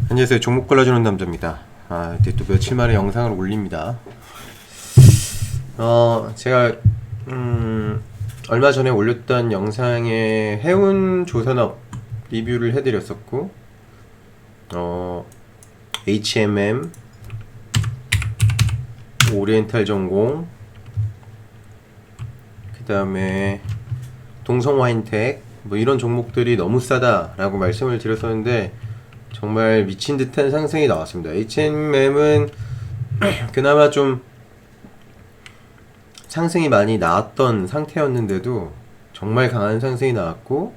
안녕하세요. 종목 골라주는 남자입니다. 이제 또 며칠 만에 영상을 올립니다. 제가 얼마 전에 올렸던 영상에 해운 조선업 리뷰를 해드렸었고, HMM, 오리엔탈 전공, 그 다음에 동성와인텍, 뭐 이런 종목들이 너무 싸다라고 말씀을 드렸었는데 정말 미친 듯한 상승이 나왔습니다. HMM은 그나마 좀 상승이 많이 나왔던 상태였는데도 정말 강한 상승이 나왔고,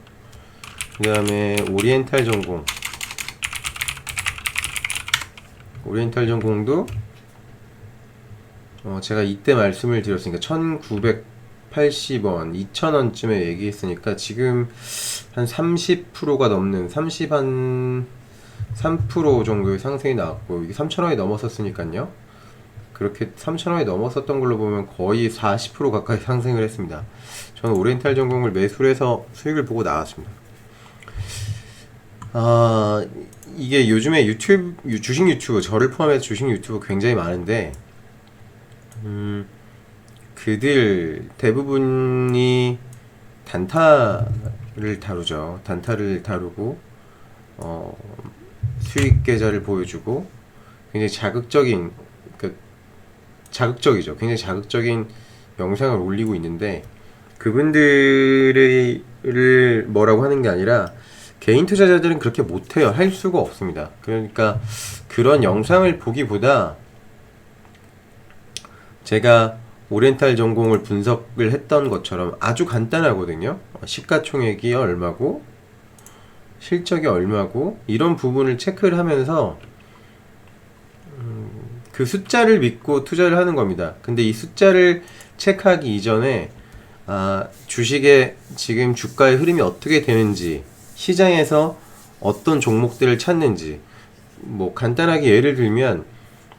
그 다음에 오리엔탈 전공도 제가 이때 말씀을 드렸으니까 1980원, 2000원쯤에 얘기했으니까 지금 한 30%가 넘는 3% 정도의 상승이 나왔고, 이게 3000원이 넘었었으니까요. 그렇게 3000원이 넘었었던 걸로 보면 거의 40% 가까이 상승을 했습니다. 저는 오리엔탈 전공을 매수를 해서 수익을 보고 나왔습니다. 이게 요즘에 주식 유튜브, 저를 포함해서 주식 유튜브 굉장히 많은데, 그들 대부분이 단타를 다루죠. 단타를 다루고, 수익 계좌를 보여주고, 굉장히 자극적이죠. 굉장히 자극적인 영상을 올리고 있는데, 그분들을 뭐라고 하는 게 아니라 개인 투자자들은 그렇게 못해요. 할 수가 없습니다. 그러니까 그런 영상을 보기보다 제가 오리엔탈 전공을 분석을 했던 것처럼 아주 간단하거든요. 시가총액이 얼마고 실적이 얼마고 이런 부분을 체크를 하면서 그 숫자를 믿고 투자를 하는 겁니다. 근데 이 숫자를 체크하기 이전에 주식의 지금 주가의 흐름이 어떻게 되는지, 시장에서 어떤 종목들을 찾는지, 뭐 간단하게 예를 들면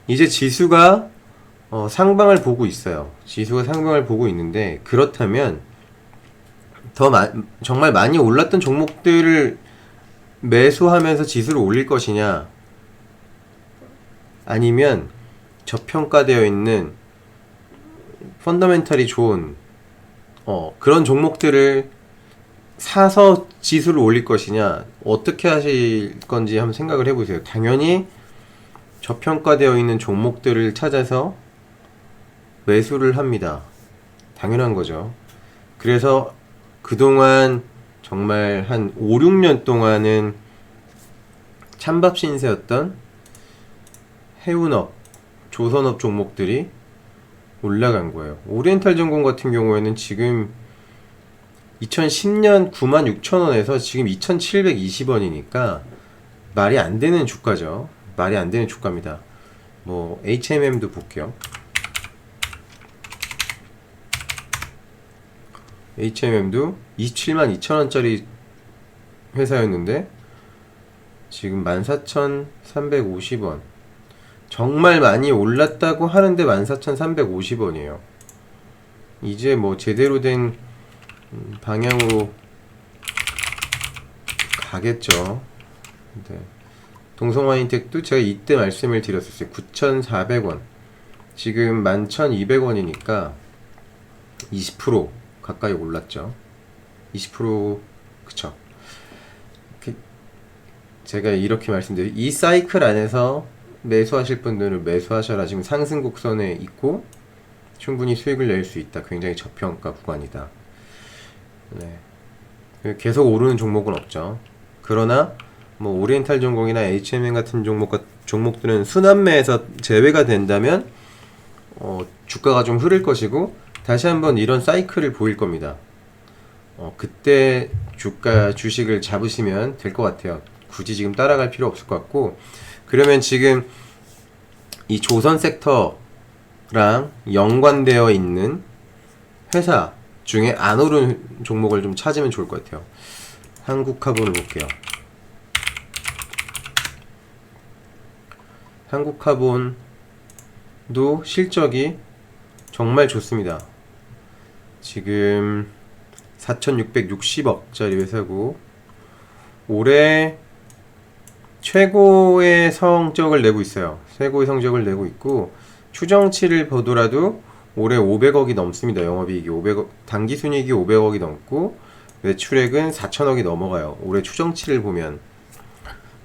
이제 지수가 상방을 보고 있어요. 지수가 상방을 보고 있는데, 그렇다면 정말 많이 올랐던 종목들을 매수하면서 지수를 올릴 것이냐, 아니면 저평가되어 있는 펀더멘탈이 좋은 그런 종목들을 사서 지수를 올릴 것이냐, 어떻게 하실 건지 한번 생각을 해보세요. 당연히 저평가되어 있는 종목들을 찾아서 매수를 합니다. 당연한 거죠. 그래서 그동안 정말 한 5, 6년 동안은 찬밥 신세였던 해운업, 조선업 종목들이 올라간 거예요. 오리엔탈 전공 같은 경우에는 지금 2010년 96,000원에서 지금 2,720원이니까 말이 안 되는 주가죠. 말이 안 되는 주가입니다. 뭐 HMM도 볼게요. HMM도 272,000원짜리 회사였는데 지금 14,350원. 정말 많이 올랐다고 하는데 14,350원이에요. 이제 뭐 제대로 된 방향으로 가겠죠. 네. 동성와인텍도 제가 이때 말씀을 드렸었어요. 9,400원. 지금 11,200원이니까 20% 가까이 올랐죠. 20% 그쵸. 제가 이렇게 말씀드려요. 이 사이클 안에서 매수하실 분들은 매수하셔라. 지금 상승 곡선에 있고 충분히 수익을 낼 수 있다. 굉장히 저평가 구간이다. 네. 계속 오르는 종목은 없죠. 그러나 뭐 오리엔탈 전공이나 HMM 같은 종목들은 순환매에서 제외가 된다면 주가가 좀 흐를 것이고 다시 한번 이런 사이클을 보일 겁니다. 그때 주식을 잡으시면 될 것 같아요. 굳이 지금 따라갈 필요 없을 것 같고, 그러면 지금 이 조선 섹터랑 연관되어 있는 회사 중에 안 오른 종목을 좀 찾으면 좋을 것 같아요. 한국카본을 볼게요. 한국카본도 실적이 정말 좋습니다. 지금 4,660억짜리 회사고 올해 최고의 성적을 내고 있어요. 최고의 성적을 내고 있고 추정치를 보더라도 올해 500억이 넘습니다. 영업이익이 500억, 당기순이익이 500억이 넘고 매출액은 4천억이 넘어가요. 올해 추정치를 보면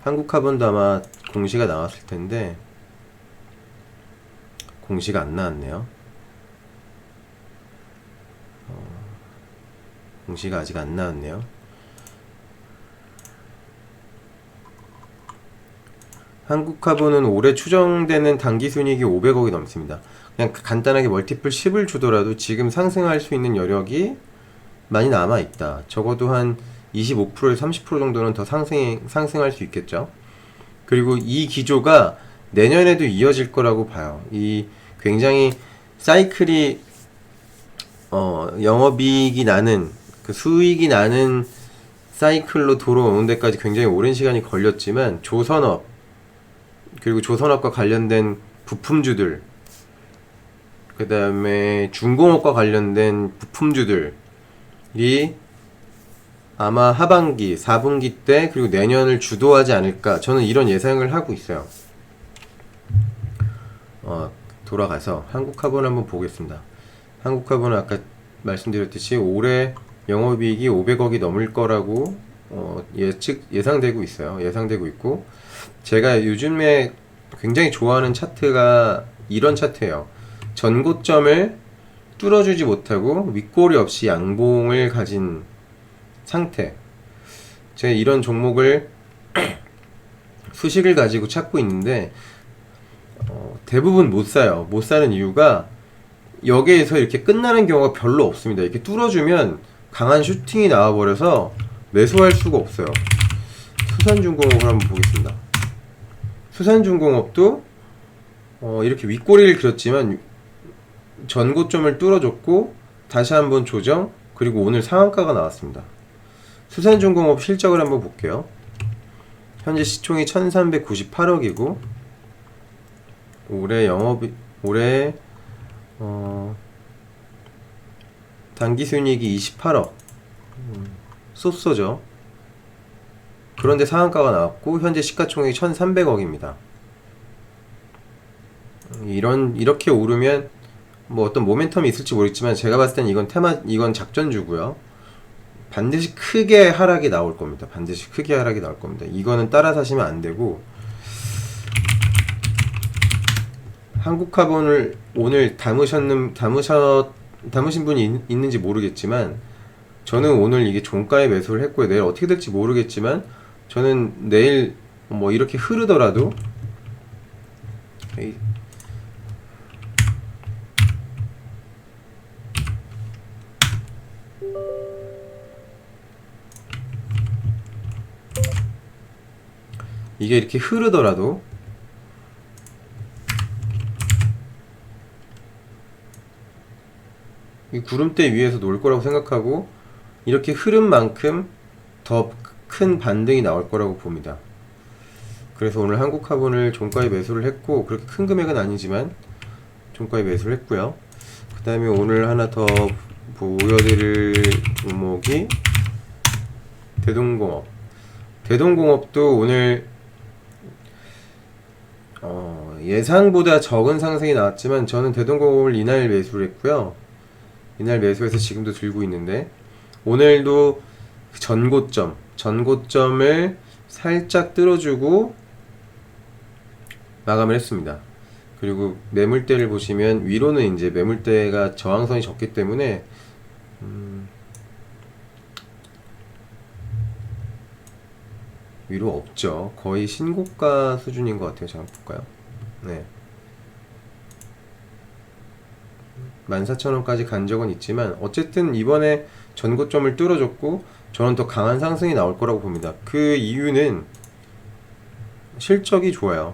한국화본도 아마 공시가 나왔을 텐데 공시가 안 나왔네요. 공시가 아직 안 나왔네요. 한국화본은 올해 추정되는 당기순이익이 500억이 넘습니다. 그냥 간단하게 멀티플 10을 주더라도 지금 상승할 수 있는 여력이 많이 남아있다. 적어도 한 25%에서 30% 정도는 더 상승할 수 있겠죠. 그리고 이 기조가 내년에도 이어질 거라고 봐요. 이 굉장히 사이클이 영업이익이 나는 그 수익이 나는 사이클로 돌아오는 데까지 굉장히 오랜 시간이 걸렸지만 조선업 그리고 조선업과 관련된 부품주들 그 다음에 중공업과 관련된 부품주들이 아마 하반기 4분기 때 그리고 내년을 주도하지 않을까 저는 이런 예상을 하고 있어요. 돌아가서 한국화본 한번 보겠습니다. 한국화본은 아까 말씀드렸듯이 올해 영업이익이 500억이 넘을 거라고 예상되고 있어요. 예상되고 있고 제가 요즘에 굉장히 좋아하는 차트가 이런 차트예요. 전고점을 뚫어주지 못하고 윗꼬리 없이 양봉을 가진 상태. 제가 이런 종목을 수식을 가지고 찾고 있는데 대부분 못 사요. 못 사는 이유가 여기에서 이렇게 끝나는 경우가 별로 없습니다. 이렇게 뚫어주면 강한 슈팅이 나와버려서 매수할 수가 없어요. 수산중공업을 한번 보겠습니다. 수산중공업도 이렇게 윗꼬리를 그렸지만 전고점을 뚫어줬고 다시 한번 조정 그리고 오늘 상한가가 나왔습니다. 수산중공업 실적을 한번 볼게요. 현재 시총이 1398억이고 올해 당기순이익이 28억 쏘쏘죠. 그런데 상한가가 나왔고 현재 시가총액이 1300억입니다. 이렇게 오르면 뭐 어떤 모멘텀이 있을지 모르겠지만 제가 봤을 땐 이건 작전주고요. 반드시 크게 하락이 나올 겁니다. 반드시 크게 하락이 나올 겁니다. 이거는 따라 사시면 안 되고 한국화본을 오늘 담으신 분이 있는지 모르겠지만 저는 오늘 이게 종가에 매수를 했고요. 내일 어떻게 될지 모르겠지만 저는 내일 뭐 이렇게 흐르더라도 이게 이렇게 흐르더라도 이 구름대 위에서 놀 거라고 생각하고 이렇게 흐른 만큼 더 큰 반등이 나올 거라고 봅니다. 그래서 오늘 한국화본을 종가에 매수를 했고 그렇게 큰 금액은 아니지만 종가에 매수를 했고요. 그 다음에 오늘 하나 더 보여드릴 종목이 대동공업. 대동공업도 오늘 예상보다 적은 상승이 나왔지만 저는 대동공업을 이날 매수를 했고요. 이날 매수해서 지금도 들고 있는데 오늘도 전고점을 살짝 뚫어주고 마감을 했습니다. 그리고 매물대를 보시면 위로는 이제 매물대가 저항선이 적기 때문에 위로 없죠. 거의 신고가 수준인 것 같아요. 잠깐 볼까요? 네. 14,000원까지 간 적은 있지만 어쨌든 이번에 전고점을 뚫어줬고 저는 더 강한 상승이 나올 거라고 봅니다. 그 이유는 실적이 좋아요.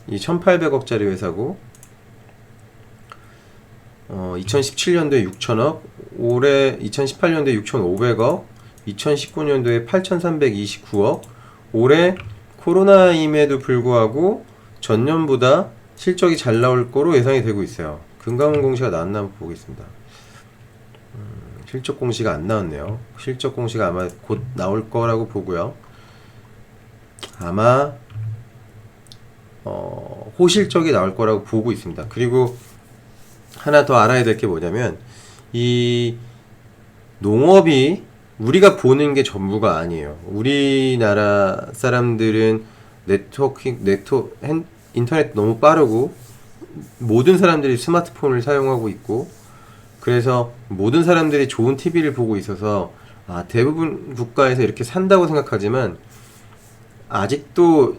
이 1800억짜리 회사고 2017년도에 6천억, 올해 2018년도에 6,500억, 2019년도에 8,329억, 올해 코로나임에도 불구하고 전년보다 실적이 잘 나올 거로 예상이 되고 있어요. 금감원 공시가 나왔나 한번 보겠습니다. 실적 공시가 안 나왔네요. 실적 공시가 아마 곧 나올 거라고 보고요. 아마 호실적이 나올 거라고 보고 있습니다. 그리고 하나 더 알아야 될 게 뭐냐면 이 농업이 우리가 보는 게 전부가 아니에요. 우리나라 사람들은 인터넷 너무 빠르고 모든 사람들이 스마트폰을 사용하고 있고 그래서 모든 사람들이 좋은 TV를 보고 있어서 대부분 국가에서 이렇게 산다고 생각하지만 아직도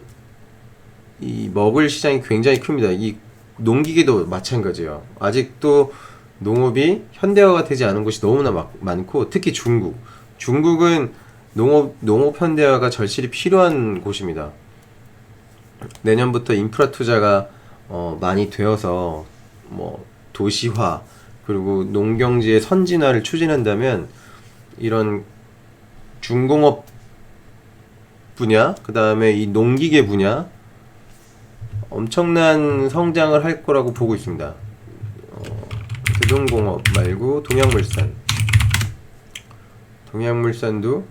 이 먹을 시장이 굉장히 큽니다. 이 농기계도 마찬가지예요. 아직도 농업이 현대화가 되지 않은 곳이 너무나 많고 특히 중국은 농업 현대화가 절실히 필요한 곳입니다. 내년부터 인프라 투자가 많이 되어서 뭐 도시화 그리고 농경지의 선진화를 추진한다면 이런 중공업 분야 그 다음에 이 농기계 분야 엄청난 성장을 할 거라고 보고 있습니다. 대동공업 말고 동양물산도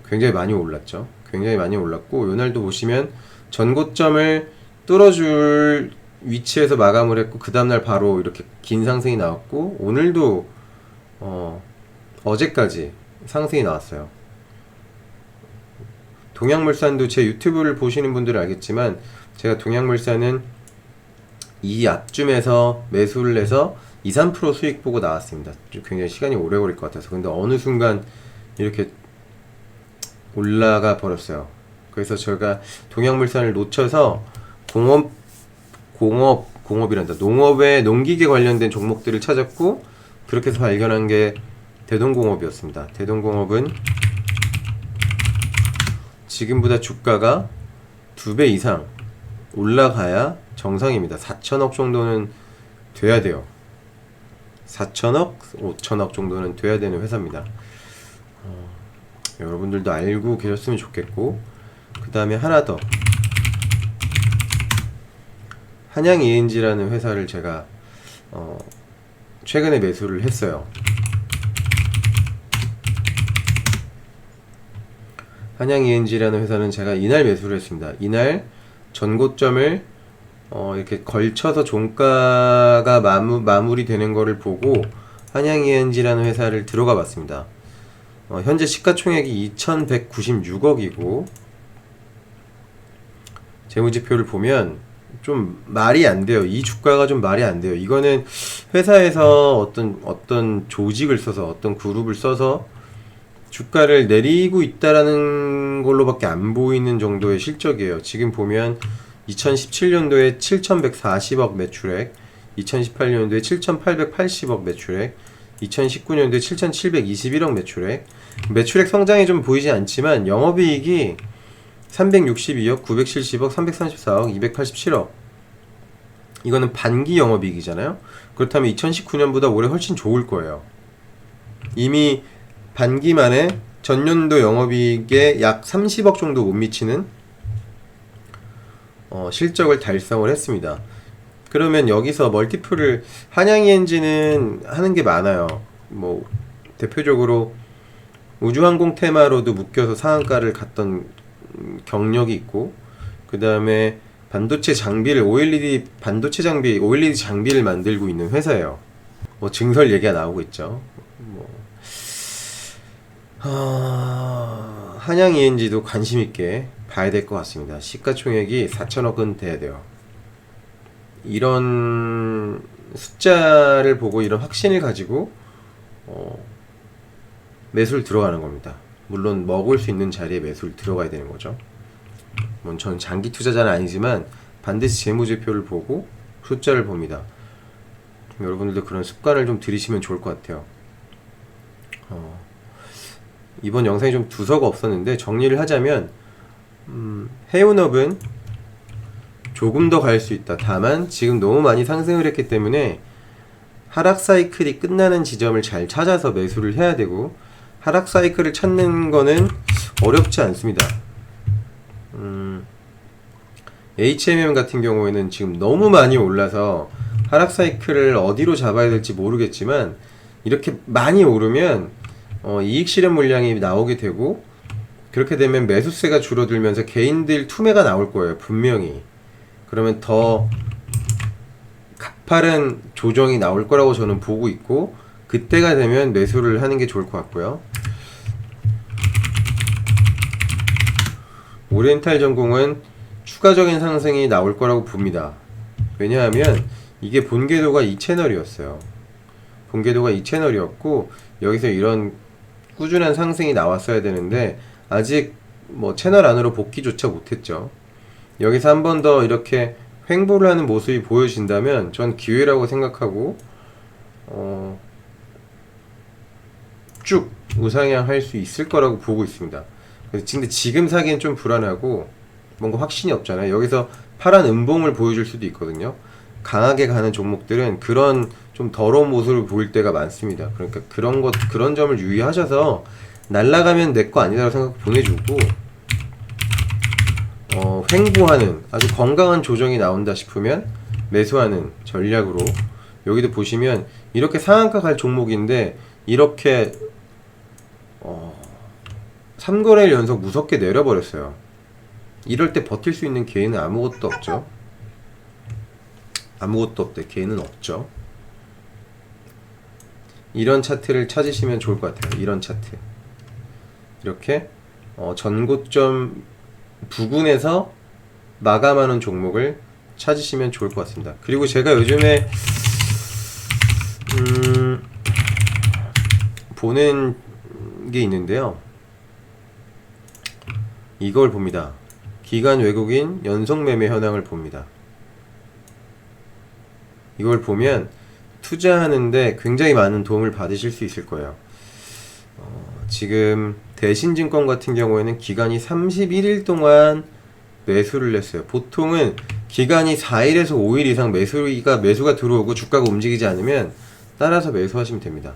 굉장히 많이 올랐죠. 굉장히 많이 올랐고 요날도 보시면 전고점을 뚫어줄 위치에서 마감을 했고 그 다음날 바로 이렇게 긴 상승이 나왔고 오늘도 어제까지 상승이 나왔어요. 동양물산도 제 유튜브를 보시는 분들은 알겠지만 제가 동양물산은 이 앞쯤에서 매수를 해서 2~3% 수익 보고 나왔습니다. 굉장히 시간이 오래 걸릴 것 같아서. 근데 어느 순간 이렇게 올라가 버렸어요. 그래서 제가 동양물산을 놓쳐서 농업에 농기계 관련된 종목들을 찾았고 그렇게 해서 발견한 게 대동공업이었습니다. 대동공업은 지금보다 주가가 2배 이상 올라가야 정상입니다. 4천억 정도는 돼야 돼요. 4천억, 5천억 정도는 돼야 되는 회사입니다. 여러분들도 알고 계셨으면 좋겠고 그 다음에 하나 더 한양 ENG라는 회사를 제가 최근에 매수를 했어요. 한양 ENG라는 회사는 제가 이날 매수를 했습니다. 이날 전고점을 이렇게 걸쳐서 종가가 마무리 되는 거를 보고 한양 ENG라는 회사를 들어가 봤습니다. 현재 시가총액이 2196억이고 재무지표를 보면 좀 말이 안 돼요. 이 주가가 좀 말이 안 돼요. 이거는 회사에서 어떤 조직을 써서 어떤 그룹을 써서 주가를 내리고 있다라는 걸로밖에 안 보이는 정도의 실적이에요. 지금 보면 2017년도에 7140억 매출액, 2018년도에 7880억 매출액, 2019년도에 7721억 매출액 성장이 좀 보이지 않지만 영업이익이 362억, 970억, 334억, 287억 이거는 반기 영업이익이잖아요. 그렇다면 2019년보다 올해 훨씬 좋을 거예요. 이미 반기 만에 전년도 영업이익에 약 30억 정도 못 미치는 실적을 달성을 했습니다. 그러면 여기서 멀티플을 한양 ENG는 하는 게 많아요. 뭐 대표적으로 우주항공 테마로도 묶여서 상한가를 갔던 경력이 있고 그 다음에 반도체 장비를 OLED 장비를 만들고 있는 회사예요. 뭐 증설 얘기가 나오고 있죠. 한양 ENG도 관심 있게 봐야 될 것 같습니다. 시가총액이 4천억은 돼야 돼요. 이런 숫자를 보고 이런 확신을 가지고 매수를 들어가는 겁니다. 물론 먹을 수 있는 자리에 매수를 들어가야 되는 거죠. 저는 장기 투자자는 아니지만 반드시 재무제표를 보고 숫자를 봅니다. 여러분들도 그런 습관을 좀 들이시면 좋을 것 같아요. 이번 영상이 좀 두서가 없었는데 정리를 하자면 해운업은 조금 더 갈 수 있다. 다만 지금 너무 많이 상승을 했기 때문에 하락 사이클이 끝나는 지점을 잘 찾아서 매수를 해야 되고 하락 사이클을 찾는 거는 어렵지 않습니다. HMM 같은 경우에는 지금 너무 많이 올라서 하락 사이클을 어디로 잡아야 될지 모르겠지만 이렇게 많이 오르면 이익 실현 물량이 나오게 되고 그렇게 되면 매수세가 줄어들면서 개인들 투매가 나올 거예요, 분명히. 그러면 더 가파른 조정이 나올 거라고 저는 보고 있고, 그때가 되면 매수를 하는 게 좋을 것 같고요. 오리엔탈 전공은 추가적인 상승이 나올 거라고 봅니다. 왜냐하면 이게 본궤도가 이 채널이었어요. 본궤도가 이 채널이었고, 여기서 이런 꾸준한 상승이 나왔어야 되는데 아직 뭐 채널 안으로 복귀조차 못했죠. 여기서 한 번 더 이렇게 횡보를 하는 모습이 보여진다면 전 기회라고 생각하고 쭉 우상향 할 수 있을 거라고 보고 있습니다. 근데 지금 사기엔 좀 불안하고 뭔가 확신이 없잖아요. 여기서 파란 음봉을 보여줄 수도 있거든요. 강하게 가는 종목들은 그런 좀 더러운 모습을 보일 때가 많습니다. 그러니까 그런 점을 유의하셔서 날라가면 내 거 아니다라고 생각 보내주고, 횡보하는 아주 건강한 조정이 나온다 싶으면 매수하는 전략으로. 여기도 보시면 이렇게 상한가 갈 종목인데 이렇게 3거래일 연속 무섭게 내려버렸어요. 이럴 때 버틸 수 있는 기회는 아무것도 없죠. 아무것도 없대. 기회는 없죠. 이런 차트를 찾으시면 좋을 것 같아요. 이런 차트. 이렇게 전고점 부근에서 마감하는 종목을 찾으시면 좋을 것 같습니다. 그리고 제가 요즘에 보는 게 있는데요. 이걸 봅니다. 기관 외국인 연속 매매 현황을 봅니다. 이걸 보면 투자하는데 굉장히 많은 도움을 받으실 수 있을 거예요. 지금 대신증권 같은 경우에는 기간이 31일 동안 매수를 했어요. 보통은 기간이 4일에서 5일 이상 매수가 들어오고 주가가 움직이지 않으면 따라서 매수하시면 됩니다.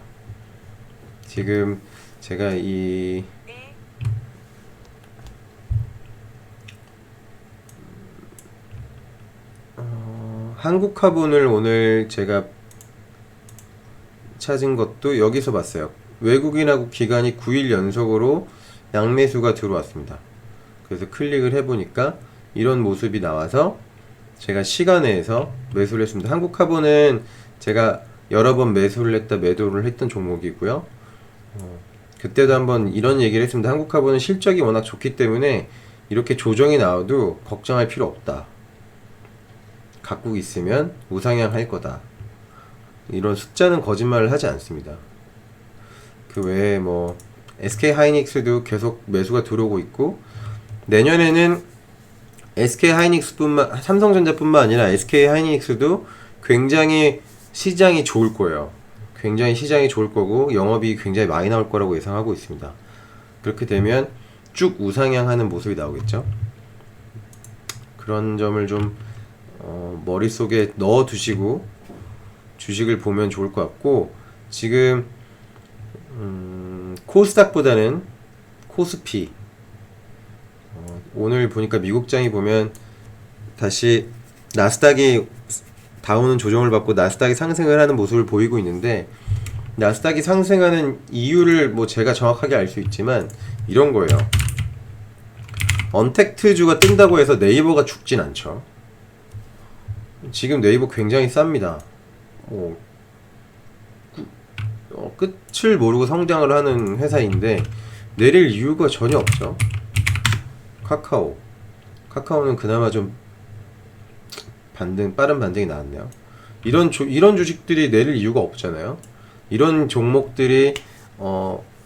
지금 제가 이 한국화분을 오늘 제가 찾은 것도 여기서 봤어요. 외국인하고 기간이 9일 연속으로 양매수가 들어왔습니다. 그래서 클릭을 해보니까 이런 모습이 나와서 제가 시간에서 매수를 했습니다. 한국화분은 제가 여러 번 매수를 했다 매도를 했던 종목이고요. 그때도 한번 이런 얘기를 했습니다. 한국화분은 실적이 워낙 좋기 때문에 이렇게 조정이 나와도 걱정할 필요 없다. 갖고 있으면 우상향 할 거다. 이런 숫자는 거짓말을 하지 않습니다. 그 외에 뭐 SK 하이닉스도 계속 매수가 들어오고 있고, 내년에는 SK 하이닉스뿐만 삼성전자뿐만 아니라 SK 하이닉스도 굉장히 시장이 좋을 거예요. 굉장히 시장이 좋을 거고 영업이 굉장히 많이 나올 거라고 예상하고 있습니다. 그렇게 되면 쭉 우상향하는 모습이 나오겠죠. 그런 점을 좀 머릿속에 넣어 두시고 주식을 보면 좋을 것 같고, 지금 코스닥보다는 코스피, 오늘 보니까 미국장이 보면 다시 나스닥이 다우는 조정을 받고 나스닥이 상승을 하는 모습을 보이고 있는데, 나스닥이 상승하는 이유를 뭐 제가 정확하게 알 수 있지만 이런 거예요. 언택트주가 뜬다고 해서 네이버가 죽진 않죠. 지금 네이버 굉장히 쌉니다. 끝을 모르고 성장을 하는 회사인데 내릴 이유가 전혀 없죠. 카카오는 그나마 좀 빠른 반등이 나왔네요. 이런 주식들이 내릴 이유가 없잖아요. 이런 종목들이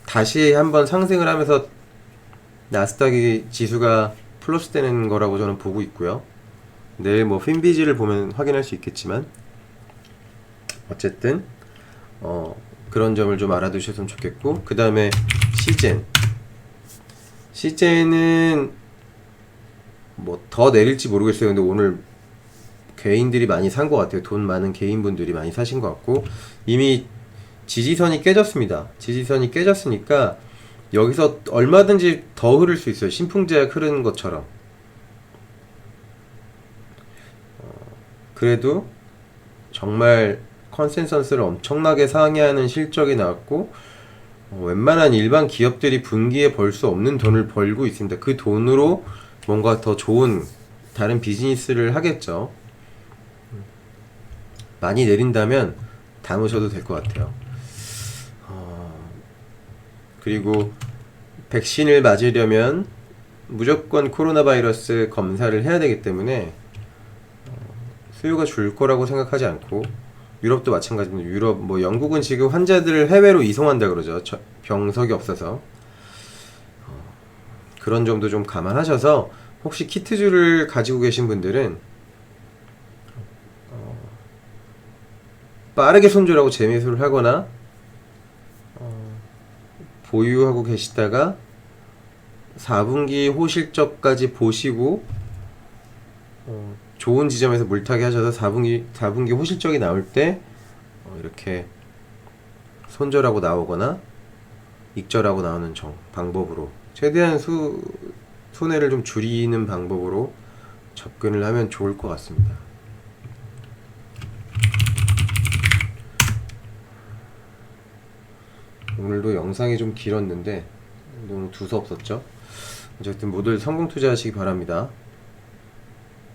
다시 한번 상승을 하면서 나스닥이 지수가 플러스 되는 거라고 저는 보고 있고요. 내일 뭐 핀비지를 보면 확인할 수 있겠지만, 어쨌든 그런 점을 좀 알아두셨으면 좋겠고, 그 다음에 시젠은 뭐 더 내릴지 모르겠어요. 근데 오늘 개인들이 많이 산 것 같아요. 돈 많은 개인분들이 많이 사신 것 같고, 이미 지지선이 깨졌습니다. 지지선이 깨졌으니까 여기서 얼마든지 더 흐를 수 있어요. 신풍제약 흐르는 것처럼. 그래도 정말 컨센서스를 엄청나게 상회하는 실적이 나왔고, 웬만한 일반 기업들이 분기에 벌 수 없는 돈을 벌고 있습니다. 그 돈으로 뭔가 더 좋은 다른 비즈니스를 하겠죠. 많이 내린다면 담으셔도 될 것 같아요. 그리고 백신을 맞으려면 무조건 코로나 바이러스 검사를 해야 되기 때문에 수요가 줄 거라고 생각하지 않고, 유럽도 마찬가지입니다. 유럽 뭐 영국은 지금 환자들을 해외로 이송한다 그러죠. 병석이 없어서. 그런 점도 좀 감안하셔서 혹시 키트주를 가지고 계신 분들은 빠르게 손절하고 재매수를 하거나 보유하고 계시다가 4분기 호실적까지 보시고 좋은 지점에서 물타기 하셔서 4분기 호실적이 나올 때 이렇게 손절하고 나오거나 익절하고 나오는 방법으로 최대한 손해를 좀 줄이는 방법으로 접근을 하면 좋을 것 같습니다. 오늘도 영상이 좀 길었는데 너무 두서없었죠? 어쨌든 모두 성공 투자하시기 바랍니다.